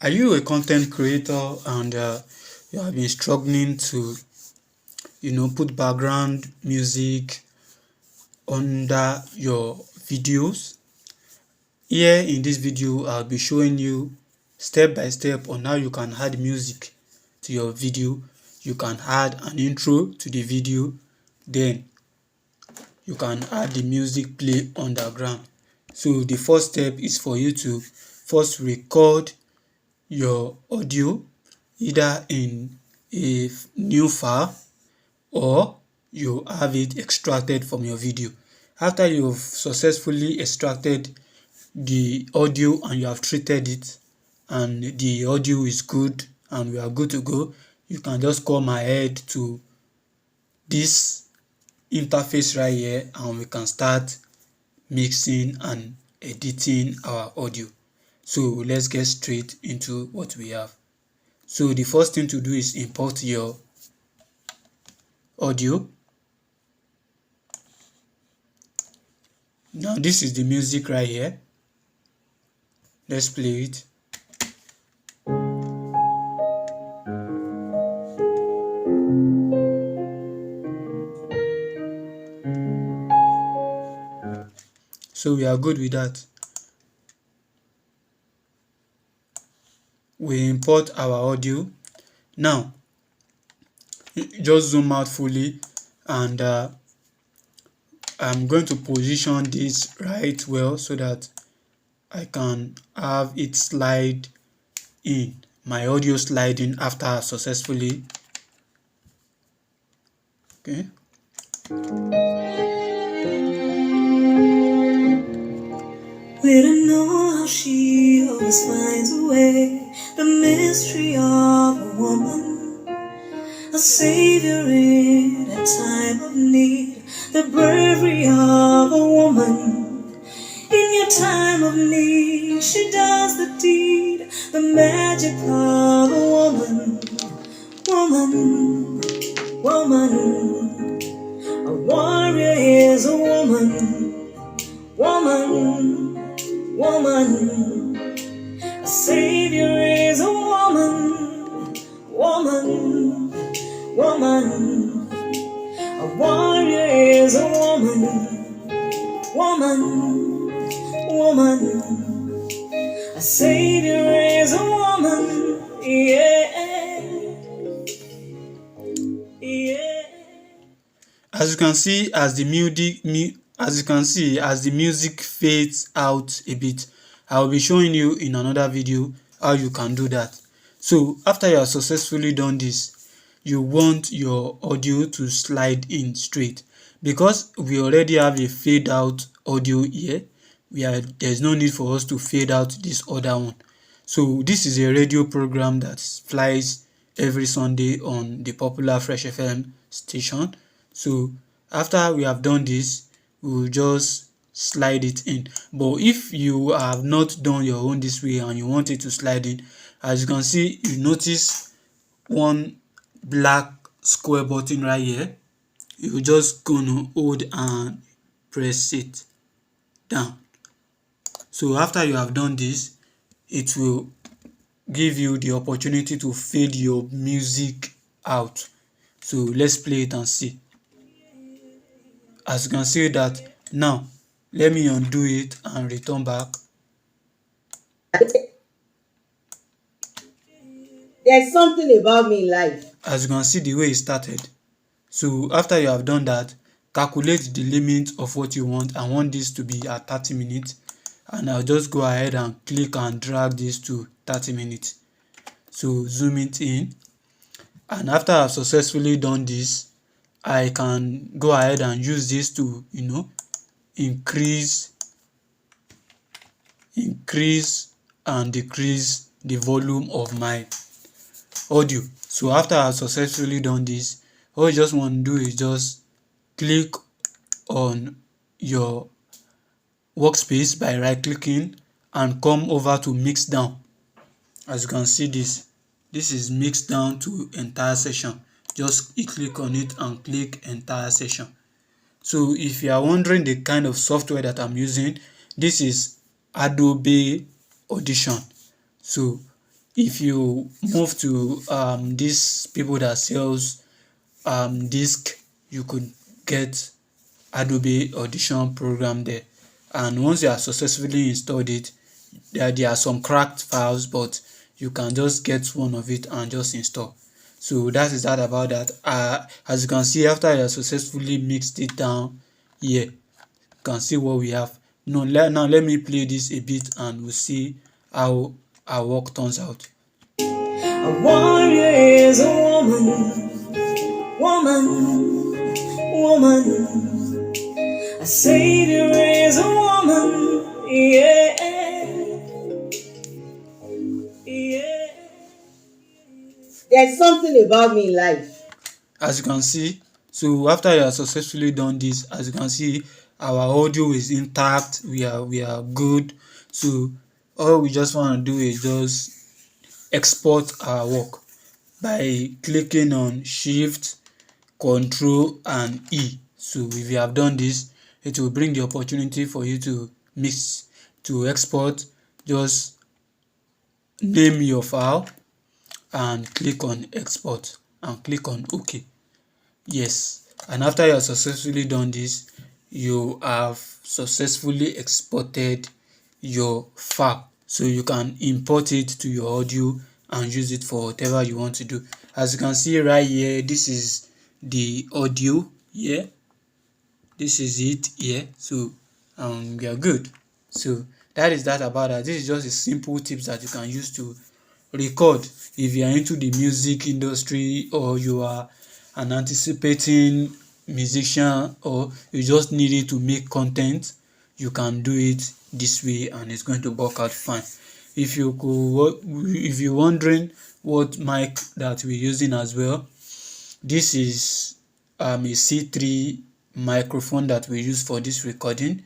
Are you a content creator and you have been struggling to, put background music under your videos? Here in this video, I'll be showing you step by step on how you can add music to your video. You can add an intro to the video, then you can add the music play underground. So the first step is for you to first record your audio either in a new file or you have it extracted from your video. After you've successfully extracted the audio and you have treated it and the audio is good and we are good to go, you can just come ahead to this interface right here and we can start mixing and editing our audio. So let's get straight into what we have. So the first thing to do is import your audio. Now this is the music right here. Let's play it. So we are good with that. We import our audio. Now just zoom out fully and I'm going to position this right well so that I can have it slide in, my audio sliding after successfully. Okay. We don't know how she always finds a way, the mystery of a woman, a savior in a time of need, the bravery of a woman. In your time of need, she does the deed, the magic of a woman, woman, woman. A warrior is a woman, woman, woman. A savior is a woman, woman, woman. A warrior is a woman, woman, woman. A savior is a woman, yeah, yeah. As you can see, as the music fades out a bit, I will be showing you in another video how you can do that. So after you have successfully done this, you want your audio to slide in straight. Because we already have a fade out audio here, there's no need for us to fade out this other one. So this is a radio program that flies every Sunday on the popular Fresh FM station. So after we have done this, we will just slide it in. But if you have not done your own this way and you want it to slide in, as you can see, you notice one black square button right here. You're just gonna hold and press it down. So after you have done this, it will give you the opportunity to fade your music out. So let's play it and see. As you can see that now, let me undo it and return back. There's something about me in life. As you can see the way it started. So after you have done that, calculate the limit of what you want. I want this to be at 30 minutes and I'll just go ahead and click and drag this to 30 minutes. So zoom it in, and after I've successfully done this, I can go ahead and use this to increase and decrease the volume of my audio. So after I've successfully done this, all you just want to do is just click on your workspace by right clicking and come over to mix down. As you can see, this is mixed down to entire session. Just click on it and click entire session. So if you are wondering the kind of software that I'm using, this is Adobe Audition. So if you move to these people that sells disc, you could get Adobe Audition program there. And once you have successfully installed it, there are some cracked files, but you can just get one of it and just install. So that is that about that. As you can see, after you have successfully mixed it down here, you can see what we have. Now let me play this a bit and we'll see how our work turns out. A warrior is a woman, woman, woman. A savior is a woman, yeah, yeah. There's something about me in life. As you can see, so after you have successfully done this, as you can see, our audio is intact, we are good. So all we just want to do is just export our work by clicking on Shift, Control and E. So if you have done this, it will bring the opportunity for you to export. Just name your file and click on export and click on OK. Yes, and after you have successfully done this, you have successfully exported your file, so you can import it to your audio and use it for whatever you want to do. As you can see right here, this is the audio here, this is it here. So we are good. So that is that about that. This is just a simple tips that you can use to record if you are into the music industry, or you are an anticipating musician, or you just needed to make content. You can do it this way and it's going to work out fine. If you're wondering what mic that we're using as well, this is a C3 microphone that we use for this recording,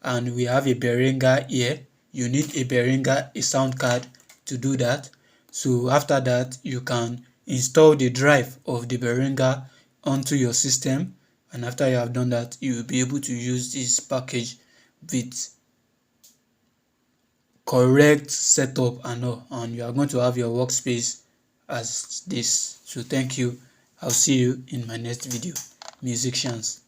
and we have a Behringer here. You need a Behringer, a sound card to do that. So after that, you can install the drive of the Behringer onto your system, and after you have done that, you will be able to use this package with correct setup and all, and you are going to have your workspace as this. So thank you. I'll see you in my next video, musicians.